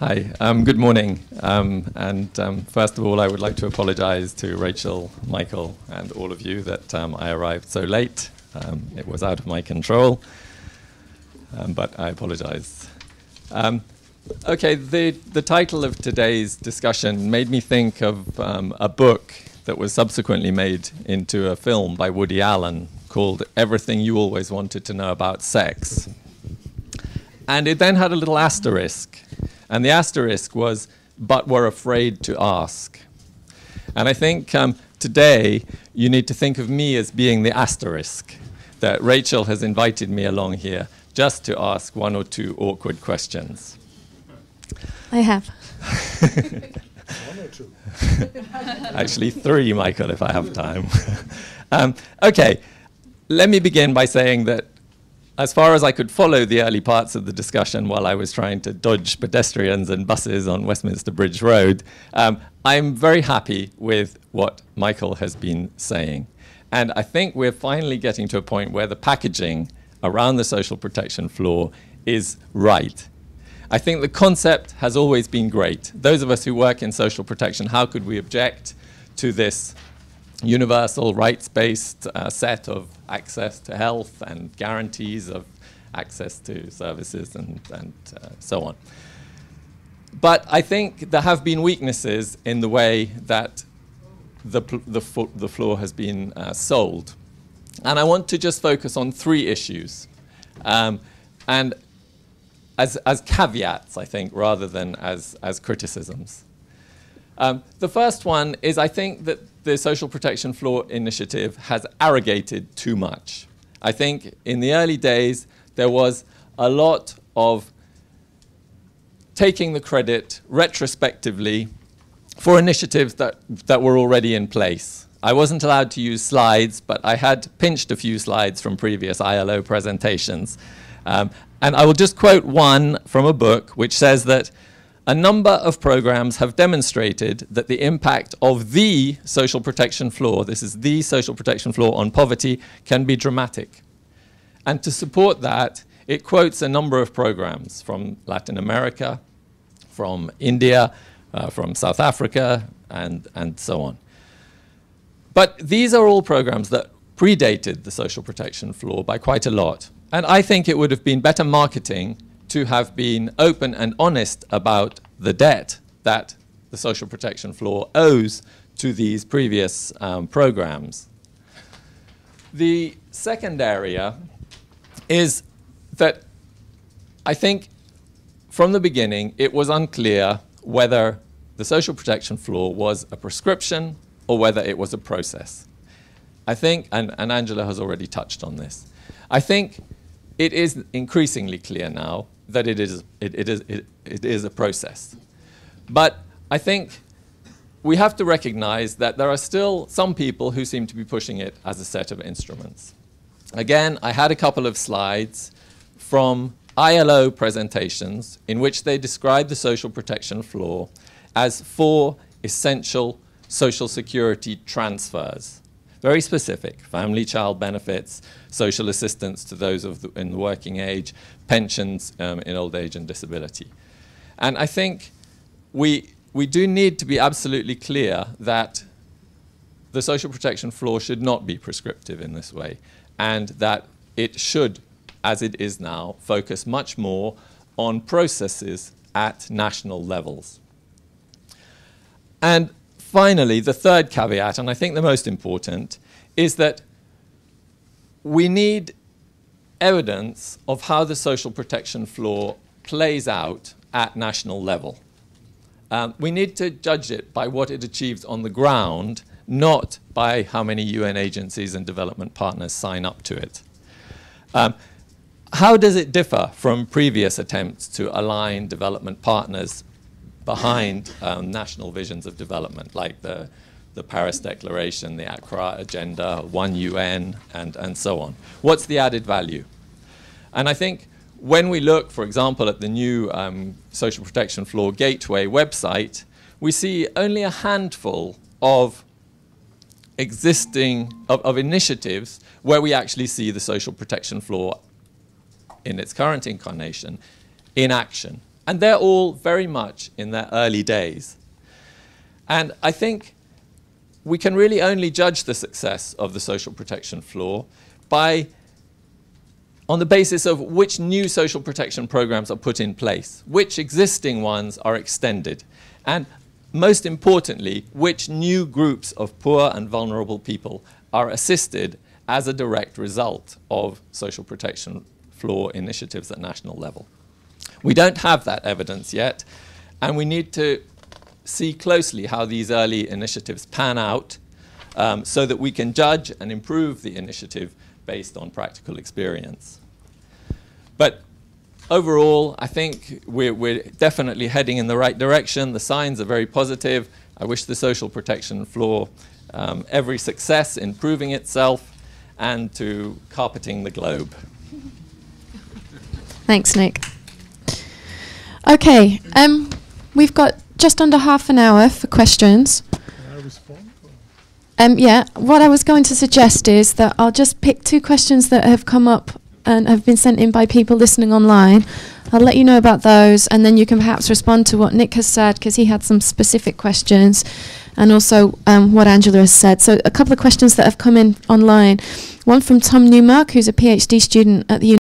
Hi, good morning. First of all, I would like to apologize to Rachel, Michael, and all of you that I arrived so late. It was out of my control, but I apologize. Okay, the title of today's discussion made me think of a book that was subsequently made into a film by Woody Allen called Everything You Always Wanted to Know About Sex. And it then had a little asterisk. And the asterisk was, but were afraid to ask. And I think today you need to think of me as being the asterisk, that Rachel has invited me along here just to ask one or two awkward questions. I have. One or two? Actually, three, Michael, if I have time. Okay, let me begin by saying that as far as I could follow the early parts of the discussion while I was trying to dodge pedestrians and buses on Westminster Bridge Road, I'm very happy with what Michael has been saying. And I think we're finally getting to a point where the packaging around the social protection floor is right. I think the concept has always been great. Those of us who work in social protection, how could we object to this universal rights-based set of access to health and guarantees of access to services and so on. But I think there have been weaknesses in the way that the floor has been sold. And I want to just focus on three issues. And as caveats, I think, rather than as criticisms. The first one is I think that the Social Protection Floor Initiative has arrogated too much. I think in the early days there was a lot of taking the credit retrospectively for initiatives that were already in place. I wasn't allowed to use slides, but I had pinched a few slides from previous ILO presentations. And I will just quote one from a book which says that a number of programs have demonstrated that the impact of the social protection floor, this is the social protection floor on poverty, can be dramatic. And to support that, it quotes a number of programs from Latin America, from India, from South Africa, and so on. But these are all programs that predated the social protection floor by quite a lot. And I think it would have been better marketing to have been open and honest about the debt that the social protection floor owes to these previous programs. The second area is that I think from the beginning it was unclear whether the social protection floor was a prescription or whether it was a process. I think, and Angela has already touched on this, I think it is increasingly clear now that it is a process. But I think we have to recognize that there are still some people who seem to be pushing it as a set of instruments. Again, I had a couple of slides from ILO presentations in which they describe the social protection floor as 4 essential social security transfers. Very specific: family child benefits, social assistance to those in the working age, pensions in old age and disability. And I think we do need to be absolutely clear that the social protection floor should not be prescriptive in this way, and that it should, as it is now, focus much more on processes at national levels. And finally, the third caveat, and I think the most important, is that we need evidence of how the social protection floor plays out at national level. We need to judge it by what it achieves on the ground, not by how many UN agencies and development partners sign up to it. How does it differ from previous attempts to align development partners behind national visions of development, like the Paris Declaration, the Accra Agenda, One UN, and so on? What's the added value? And I think when we look, for example, at the new Social Protection Floor Gateway website, we see only a handful of of initiatives where we actually see the social protection floor in its current incarnation in action. And they're all very much in their early days. And I think we can really only judge the success of the social protection floor on the basis of which new social protection programs are put in place, which existing ones are extended, and most importantly, which new groups of poor and vulnerable people are assisted as a direct result of social protection floor initiatives at national level. We don't have that evidence yet, and we need to see closely how these early initiatives pan out so that we can judge and improve the initiative based on practical experience. But overall, I think we're definitely heading in the right direction. The signs are very positive. I wish the social protection floor every success in proving itself and to carpeting the globe. Thanks, Nick. Okay, we've got just under half an hour for questions. Can I respond? Yeah, what I was going to suggest is that I'll just pick 2 questions that have come up and have been sent in by people listening online. I'll let you know about those, and then you can perhaps respond to what Nick has said, because he had some specific questions, and also what Angela has said. So a couple of questions that have come in online. One from Tom Newmark, who's a PhD student at the